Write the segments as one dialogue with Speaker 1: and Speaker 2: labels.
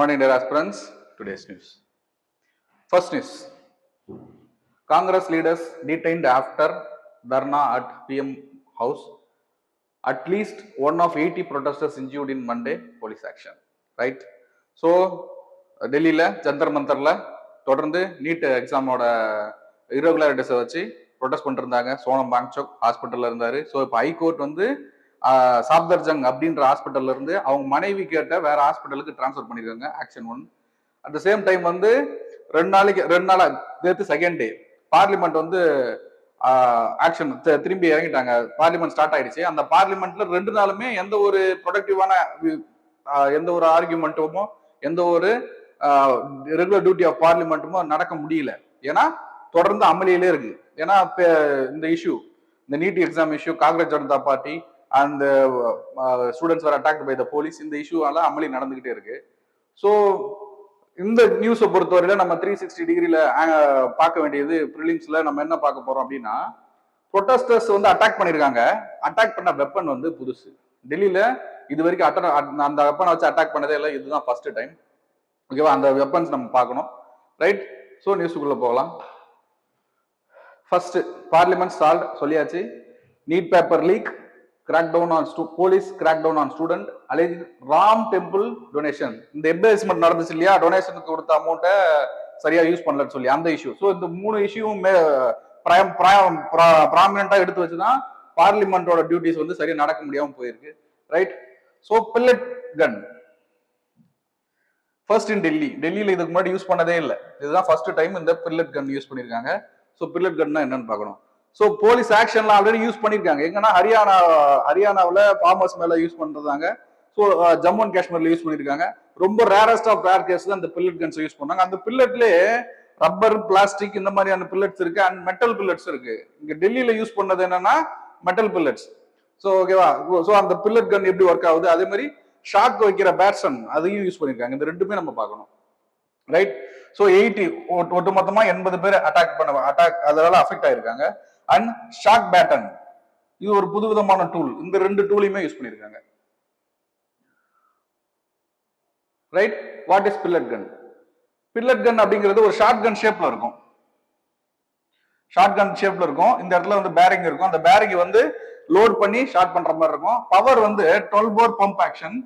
Speaker 1: Morning, dear aspirants. Today's news. First news. Congress leaders detained after Dharna at PM House. At least one of 80 protesters injured in Monday police action. Right? So, டெல்லியில் ஜந்தர் மந்தரில் தொடர்ந்து NEET எக்ஸாமோட irregularities வச்சு protest பண்ணிருந்தாங்க. சோனம் பாங்சோக் ஹாஸ்பிட்டலில் இருந்தார். So இப்போ high court வந்து சாப்தர்ஜங் அப்படின்ற ஹாஸ்பிட்டல்ல இருந்து அவங்க மனைவி கேட்ட வேற ஹாஸ்பிட்டலுக்கு டிரான்ஸ்ஃபர் பண்ணிருக்காங்க. Action 1. At the same time வந்து ரெண்டு நாளா நேற்று செகண்ட் டே பார்லிமெண்ட் வந்து ஆக்ஷன் திரும்பி இறங்கிட்டாங்க. பார்லிமெண்ட் ஸ்டார்ட் ஆயிடுச்சு. அந்த பார்லிமெண்ட்ல 2 நாளுமே எந்த ஒரு ப்ரொடக்டிவான எந்த ஒரு ஆர்குமெண்ட்டுமோ எந்த ஒரு ரெகுலர் டியூட்டி ஆஃப் பார்லிமெண்ட்டுமோ நடக்க முடியல. ஏன்னா தொடர்ந்து அமளியிலே இருக்கு. ஏன்னா இந்த இஷ்யூ, இந்த NEET exam issue, Congress Janata party and students were attacked by the police, இந்த இஷ்யூவால அமளி நடந்துகிட்டே இருக்கு. ஸோ இந்த நியூஸை பொறுத்தவரையில நம்ம 360 டிகிரியில பார்க்க வேண்டியது ப்ரிலிம்ஸ்ல நம்ம என்ன பார்க்க போறோம் அப்படின்னா, ப்ரொட்டஸ்டர்ஸ் வந்து அட்டாக் பண்ணிருக்காங்க. அட்டாக் பண்ண வெப்பன் வந்து புதுசு. டெல்லியில இது வரைக்கும் அந்த வெப்பனை வச்சு அட்டாக் பண்ணதே இல்லை. இதுதான் ஃபர்ஸ்ட் டைம். ஓகேவா? அந்த வெப்பன்ஸ் நம்ம பார்க்கணும். ரைட்? ஸோ நியூஸுக்குள்ள போகலாம். ஃபர்ஸ்ட், பார்லிமெண்ட் ஸ்டால்ட் சொல்லியாச்சு. NEET paper leak, crackdown on police crackdown on student, alleged Ram temple donation. இந்த எம்பேஸ்மெண்ட் நடந்துச்சு இல்லையா, டொனேஷனுக்கு கொடுத்த அமௌண்ட்டை சரியா யூஸ் பண்ணலன்னு சொல்லி அந்த இஷ்யூ. ஸோ இந்த 3 இஷ்யூவும் ப்ராமினெண்டா எடுத்து வச்சுதான் பார்லிமெண்டோட டியூட்டிஸ் வந்து சரியா நடக்க முடியாம போயிருக்கு. Right? So pellet gun first in டெல்லியில இதுக்கு முன்னாடி யூஸ் பண்ணதே இல்லை. இதுதான் ஃபர்ஸ்ட் டைம் இந்த பில்லட் கன் யூஸ் பண்ணிருக்காங்க. ஸோ பில்லட் கன்னா என்னன்னு பார்க்கணும். ஸோ போலீஸ் ஆக்ஷன்ல ஆல்ரெடி யூஸ் பண்ணிருக்காங்க. எங்கன்னா ஹரியானாவில் ஃபார்மர்ஸ் மேல யூஸ் பண்றதாங்க. ஸோ ஜம்மு அண்ட் காஷ்மீர்ல யூஸ் பண்ணிருக்காங்க. ரொம்ப ரேரஸ்ட் ஆஃப் ரேர் கேஸ் தான் அந்த பில்லட் கன்ஸ் யூஸ் பண்ணாங்க. அந்த பில்லட்லேயே ரப்பர், பிளாஸ்டிக் இந்த மாதிரியான பில்லட்ஸ் இருக்கு அண்ட் மெட்டல் பில்லட்ஸ் இருக்கு. இங்க டெல்லியில யூஸ் பண்ணது என்னன்னா மெட்டல் பில்லட்ஸ். ஸோ ஓகேவா? ஸோ அந்த பில்லட் கன் எப்படி ஒர்க் ஆகுது, அதே மாதிரி ஷாக் வைக்கிற பேட்சன் அதையும் யூஸ் பண்ணிருக்காங்க. இந்த ரெண்டுமே நம்ம பார்க்கணும். ரைட்? ஸோ 80 ஒட்டுமொத்தமா 80 பேர் அட்டாக் அதனால அஃபெக்ட் ஆயிருக்காங்க. அண்ட் ஷாக் பேட்டன், இது ஒரு புதுவிதமான டூல். இந்த 2 டூலையுமே யூஸ் பண்ணிருக்காங்க. Right? What is pellet gun? Pellet gun அப்படிங்கிறது ஒரு ஷார்ட் கன் ஷேப்ல இருக்கும். இந்த இடத்துல வந்து பேரிங் இருக்கும். அந்த பேரிங் வந்து லோட் பண்ணி ஷார்ட் பண்ற மாதிரி இருக்கும். பவர் வந்து 12 போர் பம்ப் ஆக்ஷன்.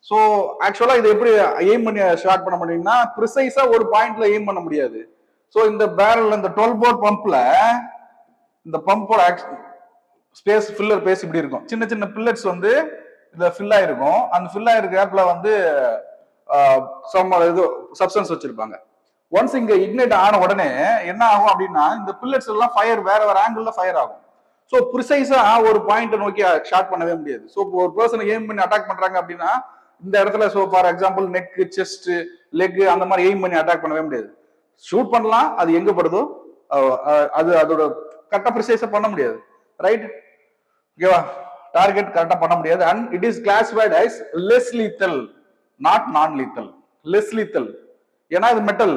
Speaker 1: ஸோ ஆக்சுவலா இது எப்படி எய்ம் பண்ணி ஷார்ட் பண்ண முடியும்னா, ப்ரிசைஸா ஒரு பாயிண்ட்ல எய்ம் பண்ண முடியாது. ஸோ இந்த பேரல், இந்த 12 போர் பம்ப்ல இந்த பம்போட ஸ்பேஸ் ஃபில்லர் பேஸ் இப்படி இருக்கும். சின்ன சின்ன பில்லட்ஸ் வந்து இதுல ஃபில் ஆயிருக்கும். அந்த ஃபில் ஆயிருக்க கேப்ல வந்து இது சப்ஸ்டன்ஸ் வச்சிருப்பாங்க. ஒன்ஸ் இங்க இக்னைட் ஆன உடனே என்ன ஆகும் அப்படின்னா, இந்த பில்லட்ஸ் எல்லாம் ஃபயர் வேற ஆங்கிள் ஃபயர் ஆகும். ஸோ ப்ரிசைஸா ஒரு பாயிண்ட் நோக்கி ஷார்ட் பண்ணவே முடியாது. ஸோ ஒரு பர்சனை எய்ம் பண்ணி அட்டாக் பண்றாங்க அப்படின்னா இந்த இடத்துல, so for example neck, chest, leg அந்த மாதிரி எய்ம் பண்ணி அட்டாக் பண்ணவே முடியாது. ஷூட் பண்ணலாம், அது எங்க படுதோ அது அதோட கரெக்டா ப்ரிசைஸா பண்ண முடியாது. ரைட்? ஓகேவா? டார்கெட் கரெக்டா பண்ண முடியாது. And it is classified as less lethal, not non lethal. less lethal ஏன்னா இது மெட்டல்,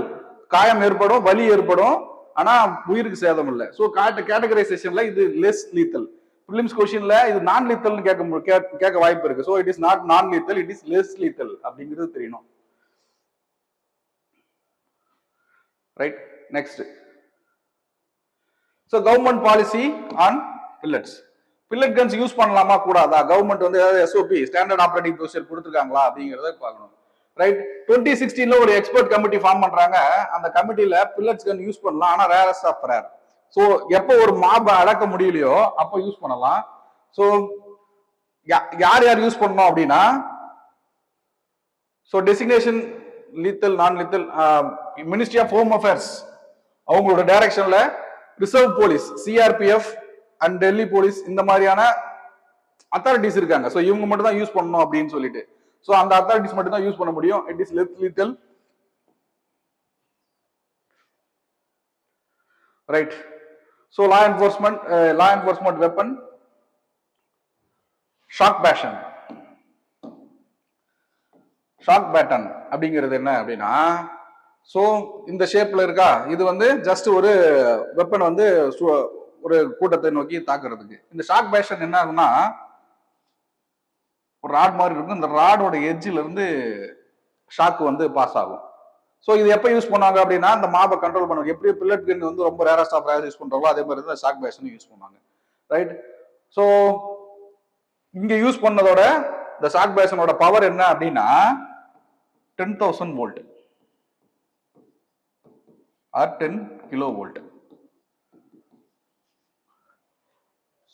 Speaker 1: காயம் ஏற்படும், வலி ஏற்படும், ஆனா உயிருக்கு சேதம் இல்லை. ஸோ கேட்டகரைசேஷன்ல இது லெஸ் லீத்தல். பிலிம்ஸ் கொஸ்டின்ல இது நான் லீத்தல்னு கேட்க வாய்ப்பு இருக்கு. So it is not non lethal, it is less lethal அப்படிங்கிறது தெரியணும். Right? Next, so government policy on pellets. Pellet guns use பண்ணலாமா கூடாதா? கவர்மெண்ட் வந்து ஏதாவது எஸ்ஓபி, ஸ்டாண்டர்ட் ஆப்ரேட்டிங் ப்ரொசீஜர் கொடுத்துருக்காங்களா அப்படிங்கிறத பார்க்கணும். ரைட்? 2016 ஒரு எக்ஸ்பர்ட் கமிட்டி ஃபார்ம் பண்றாங்க. அந்த கமிட்டியில பில்லட்ஸ் கன் யூஸ் பண்ணலாம், ஆனா ரேரஸ்ட் ஆஃப் ரேர். ஸோ எப்போ ஒரு மாப அடக்க முடியலையோ அப்போ யூஸ் பண்ணலாம். ஸோ யார் யூஸ் பண்ணணும் அப்படின்னா, so designation lethal, non lethal, ministry of home affairs அவங்களோட டைரக்ஷன்ல reserve police, CRPF and Delhi police இந்த மாதிரியான அத்தாரிட்டிஸ் இருக்காங்க. ஸோ இவங்க மட்டும் தான் யூஸ் பண்ணணும் அப்படின்னு சொல்லிட்டு. ஸோ அந்த அத்தாரிட்டிஸ் மட்டும் தான் யூஸ் பண்ண முடியும். It is less lethal. Right? So law enforcement weapon, shock baton அப்படிங்கிறது என்ன அப்படின்னா, ஸோ இந்த ஷேப்ல இருக்கா, இது வந்து ஜஸ்ட் ஒரு வெப்பன் வந்து ஒரு கூட்டத்தை நோக்கி தாக்குறதுக்கு. இந்த ஷாக் பேஷன் என்ன ஆகும்னா, ஒரு ராட் மாதிரி இருக்கும். இந்த ராடோட எட்ஜில இருந்து ஷாக் வந்து பாஸ் ஆகும். ஸோ இது எப்போ யூஸ் பண்ணுவாங்க அப்படின்னா இந்த மாபை கண்ட்ரோல் பண்ணுவாங்க. எப்படி பில்லட் கன் வந்து ரொம்ப ரேரஸ்ட் ஆஃப் ரேர் யூஸ் பண்றாங்களோ அதே மாதிரி தான் ஷாக் பேஷன் யூஸ் பண்ணுவாங்க, ரைட்? ஸோ இங்க யூஸ் பண்ணதோட இந்த ஷாக் பேஷனோட பவர் என்ன அப்படின்னா 10,000 volt or 10 kilo volt.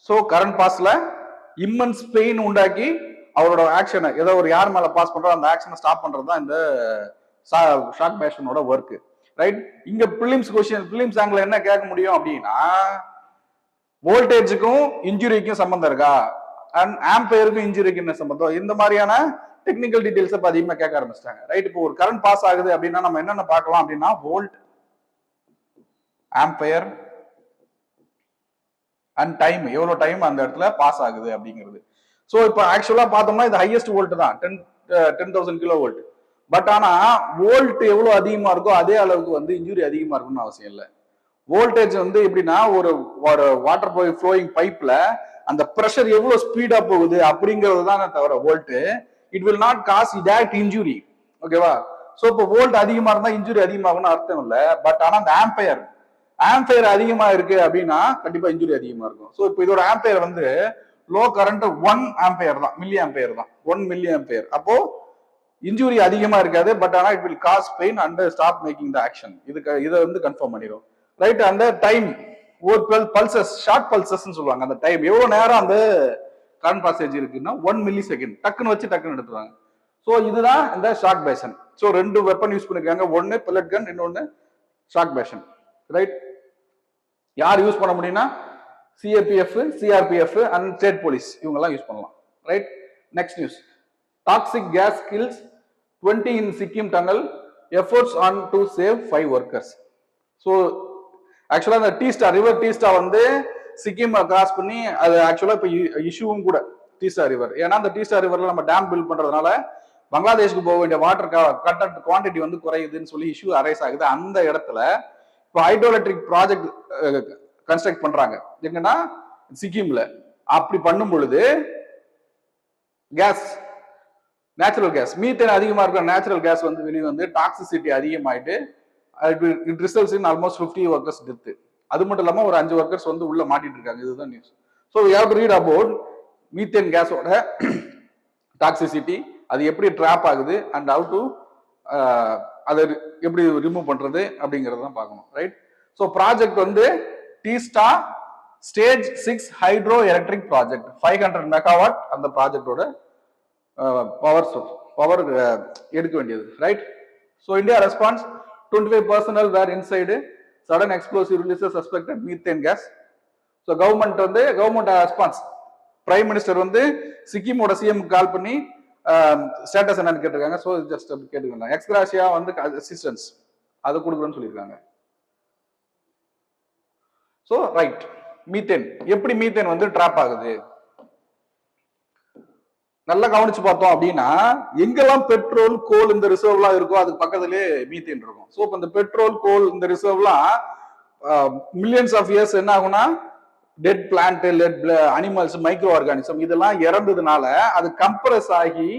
Speaker 1: So current பாஸ்ல இம்மன்ஸ் பெயின் உண்டாக்கி அவரோட ஆக்ஷனை ஏதோ ஒரு யார் மேல பாஸ் பண்றோ அந்த ஆக்ஷனை ஸ்டாப் பண்றது தான் இந்த ஷாக் பேஷனோட ஒர்க், ரைட்? இங்க பிலிம்ஸ் ஆங்கிள் என்ன கேட்க முடியும் அப்படின்னா வோல்டேஜுக்கும் இன்ஜுரிக்கும் சம்பந்தம் இருக்கா, அண்ட் ஆம்பையருக்கும் இன்ஜுரிக்கு என்ன சம்பந்தம், இந்த மாதிரியான டெக்னிக்கல் டீடைல்ஸ் இப்ப அதிகமா கேட்க ஆரம்பிச்சிட்டாங்க, ரைட்? இப்போ ஒரு கரண்ட் பாஸ் ஆகுது அப்படின்னா நம்ம என்னென்ன பார்க்கலாம் அப்படின்னா வோல்ட், ஆம்பையர் அண்ட் டைம், எவ்வளவு டைம் அந்த இடத்துல பாஸ் ஆகுது அப்படிங்கிறது. ஸோ இப்போ ஆக்சுவலா பார்த்தோம்னா இது ஹையஸ்ட் வோல்ட் தான் 10,000 கிலோ வோல்ட். பட் ஆனா வோல்ட் எவ்வளவு அதிகமா இருக்கோ அதே அளவுக்கு வந்து இன்ஜுரி அதிகமா இருக்கும்னு அவசியம் இல்லை. வோல்டேஜ் வந்து எப்படின்னா ஒரு வாட்டர் ஃப்ளோயிங் பைப்ல அந்த ப்ரெஷர் எவ்வளவு ஸ்பீடா போகுது அப்படிங்கிறது தான் தவிர volt it will not cause direct injury, ஓகேவா? ஸோ இப்போ வோல்ட் அதிகமா இருந்தா இன்ஜுரி அதிகமாகும்னு அர்த்தம் இல்லை. பட் ஆனா அந்த ஆம்பையர் அதிகமா இருக்கு அப்படின்னா கண்டிப்பா இன்ஜுரி அதிகமா இருக்கும். ஸோ இப்போ இதோட ஆம்பையர் வந்து லோ கரண்ட் 1 ஆம்பையர் தான், மில்லி ஆம்பையர் தான், 1 மில்லி ஆம்பையர். அப்போ இன்ஜுரி அதிகமா இருக்காது, பட் ஆனா it will cause pain and stop making the action. இதை வந்து கன்ஃபார்ம் பண்ணிடும், ரைட்? அந்த டைம் ஒரு 12 பல்சஸ், ஷார்ட் பல்சஸ் சொல்லுவாங்க. அந்த டைம் எவ்வளவு நேரம் அந்த கரண்ட் பாசேஜ் இருக்குன்னா 1 மில்லி செகண்ட், டக்குன்னு வச்சு டக்குன்னு எடுத்துருவாங்க. ஸோ இதுதான் இந்த shock baton. So 2 weapon use பண்ணிருக்காங்க, ஒன்னு பெல்லட் கன், இன்னொன்னு ஷாக் பேஷன், ரைட்? யார் யூஸ் பண்ண முடியும்னா CAPF, CRPF and state police இவங்க எல்லாம் யூஸ் பண்ணலாம், right? Next news, toxic gas kills 20 in Sikkim tunnel, efforts on to save 5 workers. So actually இந்த ரிவர் டீஸ்டா வந்து சிக்கிம் கிராஸ் பண்ணி அது ஆக்சுவலா இப்ப இஷ்யூவும் கூட டீஸ்டா ரிவர். ஏன்னா அந்த டீஸ்டா ரிவர்ல நம்ம டேம் பில்ட் பண்றதுனால பங்களாதேஷ்க்கு போக வேண்டிய வாட்டர் கண்டென்ட் குவான்டிட்டி வந்து குறையுதுன்னு சொல்லி இஷ்யூ அரைஸ் ஆகுது. அந்த இடத்துல இப்போ ஹைட்ரோஎலக்ட்ரிக் ப்ராஜெக்ட் கன்ஸ்ட்ரக்ட் பண்றாங்க எங்கன்னா சிக்கிம்ல. அப்படி பண்ணும் பொழுது கேஸ், நேச்சுரல் கேஸ், மீத்தேன் அதிகமா இருக்கிற நேச்சுரல் கேஸ் வந்து வெளியே வந்து டாக்ஸிசிட்டி அதிகமாயிட்டு it results in almost 50 workers death. அது மட்டும் இல்லாம ஒரு 5 ஒர்க்கர்ஸ் வந்து உள்ள மாட்டிட்டு இருக்காங்க. இதுதான் news. So we have to read about methane கேஸோட டாக்ஸிசிட்டி, அது எப்படி ட்ராப் ஆகுது அண்ட் ஹவ் டு அதை எப்படி ரிமூவ் பண்றது அப்படிங்கறத தான் பார்க்கணும், ரைட்? ஸோ ப்ராஜெக்ட் வந்து Teesta stage 6 hydro electric project, 500 megawatt அந்த ப்ராஜெக்டோட பவர் எடுக்க வேண்டியது, right? So India response 25 personnel were inside, sudden explosive releases suspected methane gas. So government response, prime minister வந்து சிக்கிமோட சிஎம் கால் பண்ணி ஸ்டேட்டஸ் என்னன்னு கேட்டிருக்காங்க. ஸோ ஜஸ்ட் கேட்டுக்கலாம். எக்ஸ்கிராஷியா வந்து அசிஸ்டன்ஸ் அதை கொடுக்குறேன்னு சொல்லியிருக்காங்க. ஸோ ரைட், மீத்தேன் எப்படி மீத்தேன் வந்து ட்ராப் ஆகுது நல்லா கவனிச்சு பார்த்தோம் அப்படின்னா எங்கெல்லாம் பெட்ரோல், கோல் இந்த ரிசர்வ்லாம் இருக்கோ அதுக்கு பக்கத்துலேயே மீத்தேன் இருக்கும். ஸோ இப்போ இந்த பெட்ரோல், கோல் இந்த ரிசர்வ்லாம் மில்லியன்ஸ் ஆஃப் இயர்ஸ் என்ன ஆகும்னா dead plant, animals, micro organism இதெல்லாம் இறந்ததுனால அது கம்ப்ரஸ் ஆகி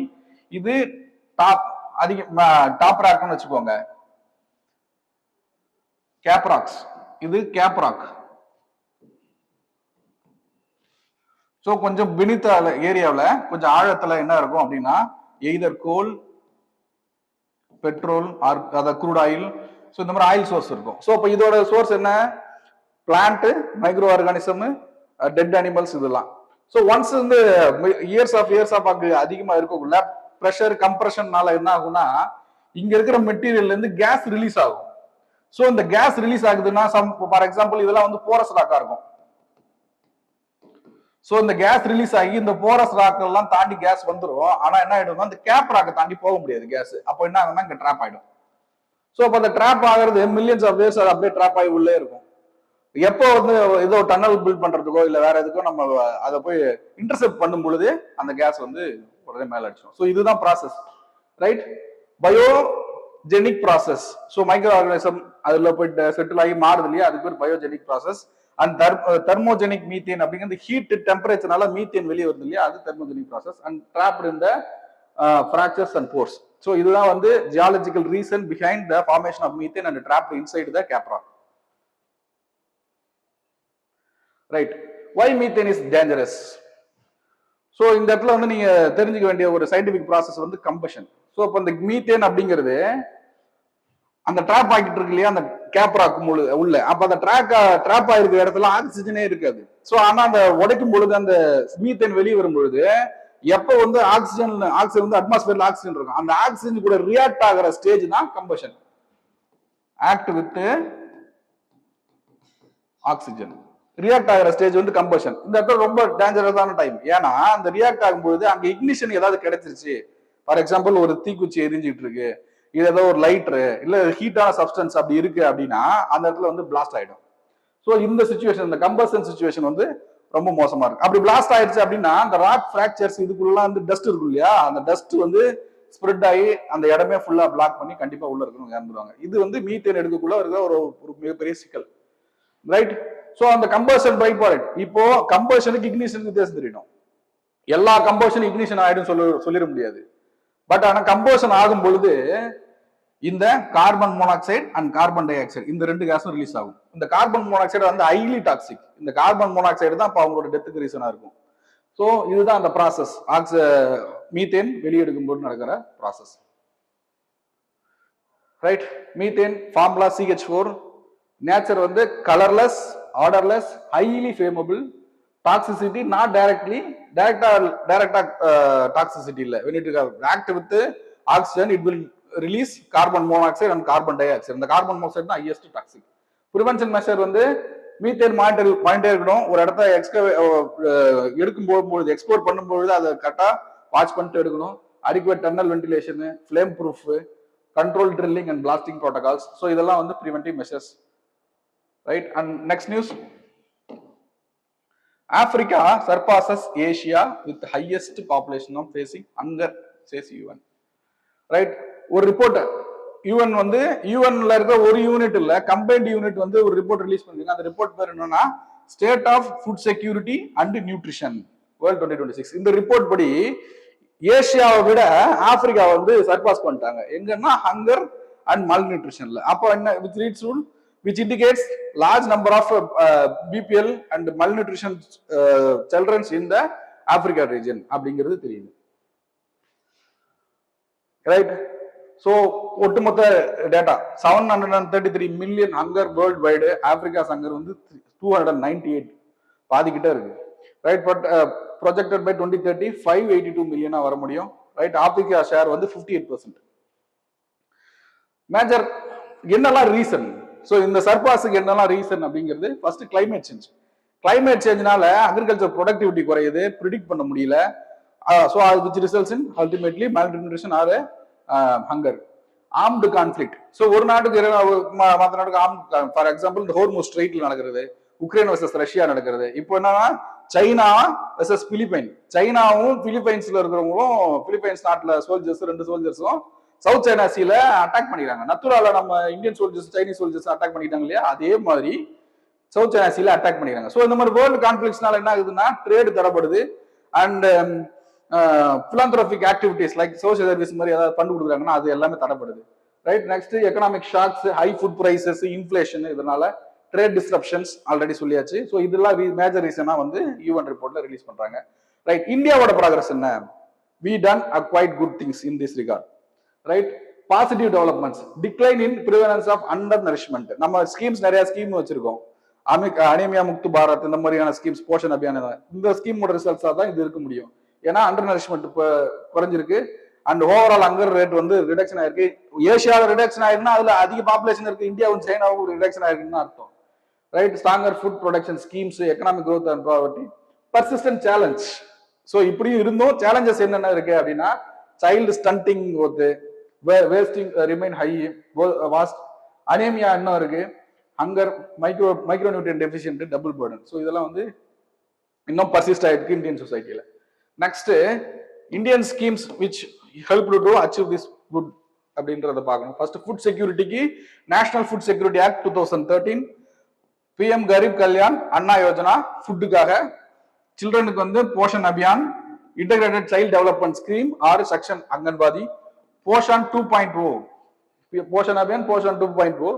Speaker 1: இது டாப் ராக்னு வச்சுக்கோங்க, கேப்ராக்ஸ், இது கேப்ராக். ஸோ கொஞ்சம் பினித்த ஏரியாவில் கொஞ்சம் ஆழத்துல என்ன இருக்கும் அப்படின்னா எய்தர் கோல், பெட்ரோல், அதாவது க்ரூட் ஆயில், ஸோ இந்த மாதிரி ஆயில் சோர்ஸ் இருக்கும். ஸோ இப்போ இதோட சோர்ஸ் என்ன? Plant, micro organism, dead animals இதெல்லாம். ஸோ ஒன்ஸ் வந்து இயர்ஸ் ஆஃப் அதிகமா இருக்கக்குள்ள ப்ரெஷர் கம்ப்ரெஷன்னால என்ன ஆகும்னா இங்க இருக்கிற மெட்டீரியல்ல இருந்து கேஸ் ரிலீஸ் ஆகும். ஸோ இந்த கேஸ் ரிலீஸ் ஆகுதுன்னா ஃபார் எக்ஸாம்பிள் இதெல்லாம் வந்து போரஸ் ராக்கா இருக்கும். சோ இந்த கேஸ் ரிலீஸ் ஆகி இந்த போரஸ் ராக் எல்லாம் தாண்டி கேஸ் வந்துடும். ஆனா என்ன ஆயிடும்னா இந்த கேப் ராக்கை தாண்டி போக முடியாது கேஸ். அப்போ என்ன ஆகும்னா இங்க ட்ராப் ஆயிடும். சோ அப்ப அந்த ட்ராப் ஆகிறது மில்லியன்ஸ் ஆஃப் இயர்ஸ் அது அப்படியே ட்ராப் ஆகி உள்ளே இருக்கும். எப்போ வந்து ஏதோ டன்னல் பில்ட் பண்றதுக்கோ இல்ல வேற எதுக்கோ நம்ம அதை போய் இன்டர்செப்ட் பண்ணும் பொழுது அந்த கேஸ் வந்து உடனே மேல அடிச்சிடும். ஸோ இதுதான் process, right? Biogenic process. So micro organism அதுல போயிட்டு செட்டில் ஆகி மாறுது இல்லையா, அதுக்கு பேர் biogenic process. And thermogenic methane அப்படிங்கிறது ஹீட் டெம்பரேச்சர்னால மீத்தேன் வெளியே வருது இல்லையா, அது thermogenic process. And trapped in the fractures and pores. So இதுதான் வந்து geological reason behind the formation of methane and trapped inside the caprock. Right, why methane is dangerous? So இந்த இடத்துல வந்து நீங்க தெரிஞ்சுக்க வேண்டிய ஒரு சயின்டிபிக் ப்ராசஸ் வந்து கம்பஷன். ஸோ இப்போ இந்த மீத்தேன் அப்படிங்கிறது அந்த ட்ராப் ஆகிட்டு இருக்கு இல்லையா அந்த கேப்ராக்கு உள்ள, அப்ப அந்த ட்ராப் ஆயிருக்கிற இடத்துல ஆக்சிஜனே இருக்காது. ஸோ ஆனா அந்த உடைக்கும் பொழுது அந்த மீத்தேன் வெளியே வரும் பொழுது எப்ப வந்து ஆக்சிஜன் வந்து அட்மாஸ்பியர்ல ஆக்சிஜன் இருக்கும், அந்த ஆக்சிஜன் கூட ரியாக்ட் ஆகிற ஸ்டேஜ் தான் combustion. Act with oxygen react ஆகிற ஸ்டேஜ் வந்து கம்பஷன். இந்த இடத்துல ரொம்ப டேஞ்சரஸான டைம். ஏன்னா அந்த ரியாக்ட் ஆகும்போது அங்க இக்னிஷன் ஏதாவது கிடைச்சிருச்சு, ஃபார் எக்ஸாம்பிள் ஒரு தீக்குச்சி எரிஞ்சிட்டு இருக்கு, இது ஏதோ ஒரு லைட்டரு இல்ல ஹீட்டான சப்ஸ்டன்ஸ் அப்படி இருக்கு அப்படின்னா அந்த இடத்துல வந்து பிளாஸ்ட் ஆயிடும். ஸோ இந்த சுச்சுவேஷன், இந்த கம்பஷன் சுச்சுவேஷன் வந்து ரொம்ப மோசமா இருக்கு. அப்படி பிளாஸ்ட் ஆயிடுச்சு அப்படின்னா அந்த ராக் பிராக்சர்ஸ் இதுக்குள்ள வந்து டஸ்ட் இருக்கும் இல்லையா, அந்த டஸ்ட் வந்து ஸ்ப்ரெட் ஆகி அந்த இடமே ஃபுல்லா பிளாக் பண்ணி கண்டிப்பா உள்ள இருக்கணும் இறந்துருவாங்க. இது வந்து மீத்தேன் எடுக்கக்குள்ள இருக்கிற ஒரு மிகப்பெரிய சிக்கல். ரைட், ஸோ அந்த கம்பஷன் பை ப்ராடக்ட். இப்போ கம்பஷனுக்கு இக்னிஷனுக்கு வித்தியாசம் தெரியணும். எல்லா கம்பஷன் இக்னிஷன் ஆயிடும் சொல்லிட முடியாது. பட் ஆனா கம்பஷன் ஆகும் பொழுது இந்த carbon monoxide and carbon di oxide இந்த ரெண்டு கேஸும் ரிலீஸ் ஆகும். இந்த கார்பன் மோனாக்சைடு வந்து ஹைலி டாக்ஸிக். இந்த கார்பன் மோனாக்சைடு தான் இப்போ அவங்களோட டெத்துக்கு ரீசனா இருக்கும். ஸோ இதுதான் அந்த ப்ராசஸ், மீத்தேன் வெளியெடுக்கும் போது நடக்கிற process. Right, methane formula CH4, nature வந்து colourless, odourless, highly flammable, toxicity not டைரக்டா டாக்ஸிசிட்டி இல்ல. when it react with oxygen it will release carbon monoxide and carbon dioxide. இந்த கார்பன் மோனாக்சைடு தான் ஹையஸ்ட் டாக்ஸிக். ப்ரிவென்ஷன் மெஷர் வந்து methane பாயிண்டே இருக்கணும். ஒரு இடத்த எடுக்கும் போது எக்ஸ்போர்ட் பண்ணும்போது அதை கரெக்டா வாட்ச் பண்ணிட்டு எடுக்கணும். Adequate tunnel ventilation, flame proof, control drilling and blasting protocols. So இதெல்லாம் வந்து preventive measures. Right, and next news, Africa surpasses Asia with highest population of facing hunger, says UN. Right, ஒரு report UN வந்து யூஎன்ல இருக்க ஒரு unit இல்ல combined unit வந்து ஒரு report release பண்ணிருக்காங்க. அந்த ரிப்போர்ட் பேர் என்னன்னா state of food security and nutrition world 2026. இந்த ரிப்போர்ட் படி ஏசியாவை விட ஆப்பிரிக்கா வந்து சர்பாஸ் பண்ணிட்டாங்க. எங்கன்னா ஹங்கர் அண்ட் மல் நியூட்ரிஷன்ல. அப்போ என்ன with reads rule which indicates large number of BPL and malnutrition children in the Africa region அப்படிங்கிறது தெரியுது. ரைட், ஸோ ஒட்டுமொத்த data 733 million hunger world wide. Africa's hunger வந்து 298 பாதிக்கிட்ட இருக்கு. ரைட், பட் ப்ரொஜெக்டட் பை 2030 582 மில்லியனா வர முடியும். ரைட், ஆப்பிரிக்கா ஷேர் வந்து 58%. மேஜர் என்னெல்லாம் ரீசன்? ஸோ இந்த சர்பாஸுக்கு என்னெல்லாம் ரீசன் அப்படிங்கிறது, ஃபர்ஸ்ட் கிளைமேட் சேஞ்ச். கிளைமேட் சேஞ்ச்னால அக்ரிகல்ச்சர் ப்ரொடக்டிவிட்டி குறையுது, ப்ரிடிக்ட் பண்ண முடியல. So which results in ultimately malnutrition or hunger. Armed conflict. So ஒரு நாட்டுக்கு மற்ற நாட்டுக்கு ஆர்ம், ஃபார் எக்ஸாம்பிள் இந்த ஹோர்முஸ் ஸ்ட்ரெய்ட்ல நடக்கிறது, உக்ரைன் வர்சஸ் ரஷ்யா நடக்கிறது. இப்போ என்னன்னா சைனா வர்சஸ் பிலிப்பைன். சைனாவும் பிலிப்பைன்ஸ்ல இருக்கிறவங்களும், பிலிப்பைன்ஸ் நாட்டுல சோல்ஜர்ஸ் 2 சோல்ஜர்ஸும் சவுத் சைனா சீல அட்டாக் பண்ணிடுறாங்க. நத்துரால நம்ம Indian soldiers Chinese soldiers attack பண்ணிட்டாங்க இல்லையா, அதே மாதிரி சவுத் சைனா சீல அட்டாக் பண்ணிடுறாங்க. ஸோ இந்த மாதிரி வேர்ல்டு கான்ஃபிளிக்ஸ்னால என்ன ஆகுதுன்னா ட்ரேடு தரப்படுது and philanthropic activities like social service மாதிரி ஏதாவது ஃபண்ட் கொடுக்குறாங்கன்னா அது எல்லாமே தரப்படுது. Right, next economic shocks, high food prices, inflation, இதனால ட்ரேட் டிஸ்ரப்ஷன்ஸ் ஆல்ரெடி சொல்லியாச்சு. ஸோ இதெல்லாம் மேஜர் ரீசனா வந்து யூஎன் ரிப்போர்ட்ல ரிலீஸ் பண்றாங்க. ரைட், இந்தியாவோட ப்ராக்ரஸ் என்ன? we done a quite good things in this regard. Right, positive developments, decline in prevalence of undernourishment. நம்ம ஸ்கீம்ஸ் நிறைய ஸ்கீம் வச்சிருக்கோம். அனிமியா முக்து பாரத் இந்த மாதிரியான ஸ்கீம்ஸ், போஷன் அபியான், இந்த ஸ்கீமோட ரிசல்ட்ஸா தான் இது இருக்க முடியும். ஏன்னா அண்டர் நரிஷ்மெண்ட் குறைஞ்சிருக்கு அண்ட் ஓவரால் ஹங்கர் ரேட் வந்து ரிடக்ஷன் ஆயிருக்கு. ஏசியாவில் ரிடக்ஷன் ஆயிருக்குன்னா அதுல அதிக பாப்புலேஷன் இருக்கு, இந்தியாவும் சைனாவும் ரிடக்ஷன் ஆயிருக்குன்னு அர்த்தம். Right, stronger food production schemes, economic growth and poverty, persistent challenge. So இப்படியும் இருந்தும் சேலஞ்சஸ் என்னென்ன இருக்கு அப்படின்னா சைல்டு ஸ்டண்டிங் வருது, wasting remain high, vast, anaemia இன்னும் இருக்கு, hunger, micronutrient deficient, double burden. So இதெல்லாம் வந்து இன்னும் பர்சிஸ்ட் ஆயிருக்கு இந்தியன் சொசைட்டியில. Next, Indian schemes which help to achieve this good அப்படின்றத பார்க்கணும். ஃபர்ஸ்ட், ஃபுட் செக்யூரிட்டிக்கு national food security act 2013, PM Garib Kalyan Anna Yojana ஃபுட்டுக்காக, சில்ட்ரனுக்கு வந்து Poshan Abhiyaan, integrated child development scheme, 6 section Anganwadi, Poshan 2.0, Poshan Abhiyaan Poshan 2.0.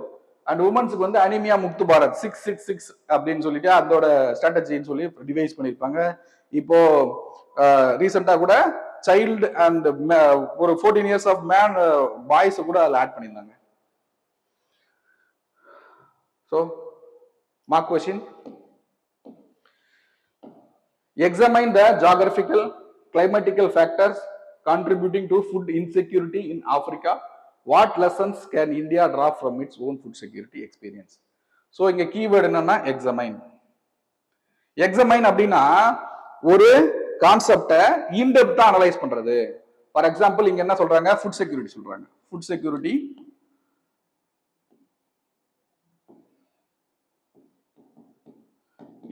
Speaker 1: And உமன்ஸுக்கு வந்து அனிமியா முக்து பாரத் 666 அப்படின்னு சொல்லிட்டு அதோட ஸ்ட்ராட்டஜின்னு சொல்லி டிவைஸ் பண்ணியிருப்பாங்க. இப்போ ரீசெண்டா கூட சைல்டு அண்ட் ஒரு 14 இயர்ஸ் ஆஃப் மேன் பாய்ஸ் கூட அதில் ஆட் பண்ணியிருந்தாங்க. So mark question. Examine the geographical, climatical factors contributing to food insecurity in Africa. What lessons can India draw from its own food security experience? So இங்க keyword என்னன்னா examine. Examine அப்படின்னா ஒரு கான்செப்டை இன்டெப்தா analyse பண்றது. For example இங்க என்ன சொல்றாங்க, ஃபுட் செக்யூரிட்டி சொல்றாங்க. Food security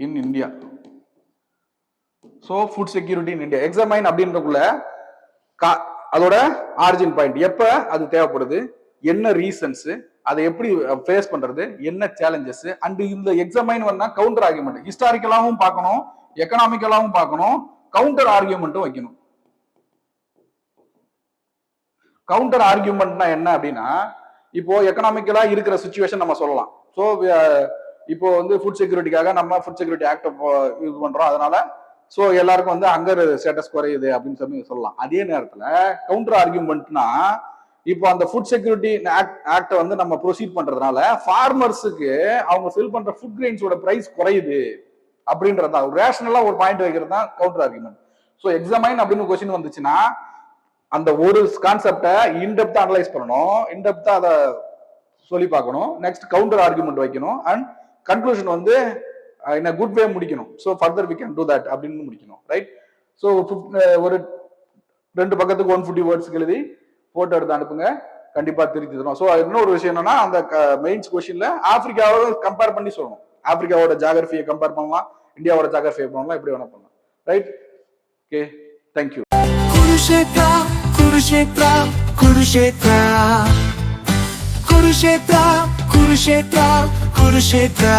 Speaker 1: in India. ஸோ food security in India examine அப்படின்றக்குள்ள அதோட ஆரிஜின் பாயிண்ட், எப்ப அது தேவைப்படுது, என்ன ரீசன்ஸ், அதை எப்படி ஃபேஸ் பண்றது, என்ன சேலஞ்சஸ், அண்ட் இந்த எக்ஸாமைன் வந்தா கவுண்டர் ஆர்கியூமெண்ட் ஹிஸ்டாரிக்கலாவும் பார்க்கணும், எக்கனாமிக்கலாவும் பார்க்கணும், கவுண்டர் ஆர்கியூமெண்ட்டும் வைக்கணும். கவுண்டர் ஆர்கியூமெண்ட்னா என்ன அப்படின்னா, இப்போ எக்கனாமிக்கலா இருக்கிற சுச்சுவேஷன் நம்ம சொல்லலாம். ஸோ இப்போ வந்து ஃபுட் செக்யூரிட்டிக்காக நம்ம ஃபுட் செக்யூரிட்டி ஆக்ட் இது பண்றோம், அதனால ஸோ எல்லாருக்கும் வந்து அங்கர் ஸ்டேட்டஸ் குறையுது அப்படின்னு சொல்லி சொல்லலாம். அதே நேரத்தில் கவுண்டர் ஆர்கியூமெண்ட்னா, இப்போ அந்த ஃபுட் செக்யூரிட்டி ஆக்டை வந்து நம்ம ப்ரொசீட் பண்றதுனால ஃபார்மர்ஸுக்கு அவங்க செல் பண்ற ஃபுட் கிரெயின்ஸோட பிரைஸ் குறையுது அப்படின்றது தான் ரேஷனலா ஒரு பாயிண்ட் வைக்கிறது தான் கவுண்டர் ஆர்கியூமெண்ட். ஸோ எக்ஸாமைன் அப்படின்னு கொஸ்டின் வந்துச்சுன்னா அந்த ஒரு கான்செப்டை இன்டெப்தா அனலைஸ் பண்ணணும், இன்டெப்தா அதை சொல்லி பார்க்கணும், நெக்ஸ்ட் கவுண்டர் ஆர்கியூமெண்ட் வைக்கணும், அண்ட் கன்க்ளூஷன் வந்து in a good way முடிக்கணும். So further we can do that அப்படின்னு முடிக்கணும், ரைட்? ஸோ ஒரு 2 பக்கத்துக்கு 150 வேர்ட்ஸ்க்கு எழுதி போட்டோ எடுத்து அனுப்புங்க, கண்டிப்பா திருத்தி தரும். ஸோ இன்னொரு விஷயம் என்னன்னா, அந்த மெயின்ஸ் கொஸ்டின்ல ஆப்பிரிக்காவை கம்பேர் பண்ணி சொல்லணும். ஆப்பிரிக்காவோட ஜாகிரபியை கம்பேர் பண்ணலாம், இந்தியாவோட ஜாகிரபியை பண்ணலாம், இப்படி வேணா பண்ணலாம், right? Okay, thank you. Kurukshetra Kurukshetra Kurukshetra Kurukshetra Kurukshetra Kurukshetra